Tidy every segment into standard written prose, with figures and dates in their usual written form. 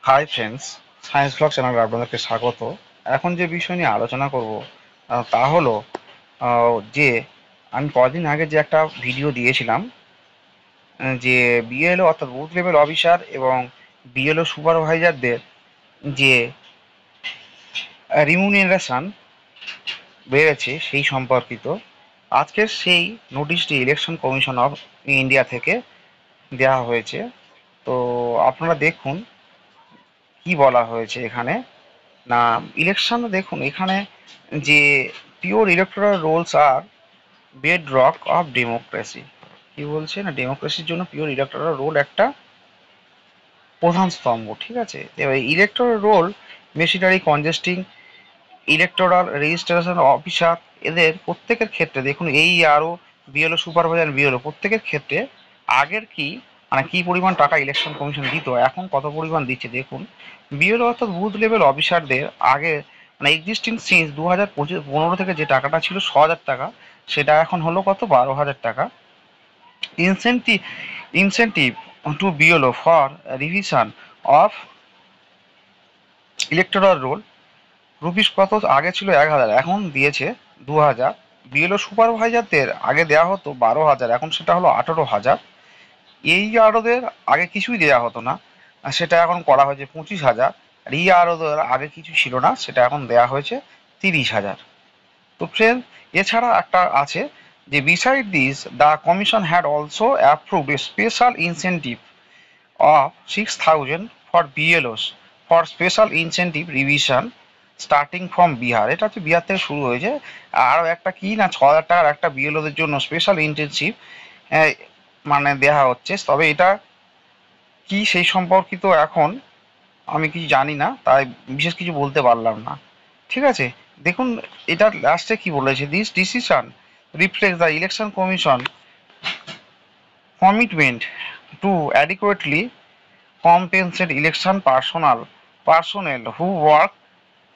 Hi friends, science blog চ্যানেলে আপনাদেরকে স্বাগত। এখন যে বিষয় নিয়ে আলোচনা করব তা হলো যে আমি কদিন আগে যে একটা ভিডিও দিয়েছিলাম, যে বিএলও অর্থাৎ বুথ লেভেল অফিসার এবং বিএলও সুপারভাইজারদের যে রিমুনারেশন বেড়েছে সেই সম্পর্কিত আজকের সেই নোটিশটি ইলেকশন কমিশন অফ ইন্ডিয়া থেকে দেওয়া হয়েছে। তো আপনারা দেখুন কি বলা হয়েছে এখানে। না, ইলেকশন দেখুন এখানে যে পিওর ইলেকটোরাল রোলস আর বেড রক অফ ডেমোক্রেসি। কি বলছে না, ডেমোক্রেসির জন্য পিওর ইলেকটোরাল রোল একটা প্রধান স্তম্ভ। ঠিক আছে, এবার electoral roll machinery consisting electoral registration officer এদের প্রত্যেকের ক্ষেত্রে দেখুন, এই আরও বিএলও সুপারভাইজার বিএলও প্রত্যেকের ক্ষেত্রে আগের কি মানে কি পরিমাণ টাকা ইলেকশন কমিশন দিত, এখন কত পরিমাণ দিচ্ছে দেখুন। বিএলও অর্থাৎ বুথ লেভেল অফিসারদের আগে মানে এক্সিস্টিং সিন্স 2015 থেকে যে টাকাটা ছিল 6,000 টাকা, সেটা এখন হলো কত, 12,000 টাকা। Incentive incentive two BLO for revision of electoral role rupees কত, আগে ছিল 1,000, এখন দিয়েছে 2,000। বিএলও সুপারভাইজারদের আগে দেওয়া হতো 12,000, এখন সেটা হলো 18,000। এই আরোদের আগে কিছুই দেওয়া হতো না, আর সেটা এখন করা হয়েছে 25,000। আর এই আরোদের আগে কিছু ছিল না, সেটা এখন দেওয়া হয়েছে 30,000। তো ফ্রেন্ড, এছাড়া একটা আছে যে beside this the commission had also approved a special incentive of 6,000 for BLOs for special incentive revision starting from Bihar. এটা হচ্ছে বিহার থেকে শুরু হয়েছে। আরও একটা কি না, 6,000 টাকার একটা বিএলওদের জন্য স্পেশাল ইন্টেনসিভ মানে দেওয়া হচ্ছে। তবে এটা কি সেই সম্পর্কিত এখন আমি কিছু জানি না, তাই বিশেষ কিছু বলতে পারলাম না। ঠিক আছে, দেখুন এটা লাস্টে কি বলেছে, this decision reflect the election commission commitment to adequately compensate election personnel who work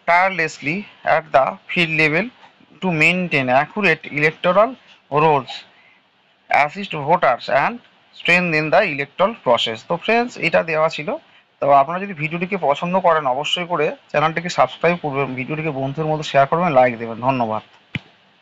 tirelessly at the field level to maintain accurate electoral rolls, assist voters and strengthen the electoral process। তো friends, এটা দেওয়া ছিল। তো আপনারা যদি ভিডিওটিকে পছন্দ করেন অবশ্যই করে চ্যানেলটিকে সাবস্ক্রাইব করবেন, ভিডিওটিকে বন্ধুদের মধ্যে শেয়ার করবেন, লাইক দেবেন। ধন্যবাদ।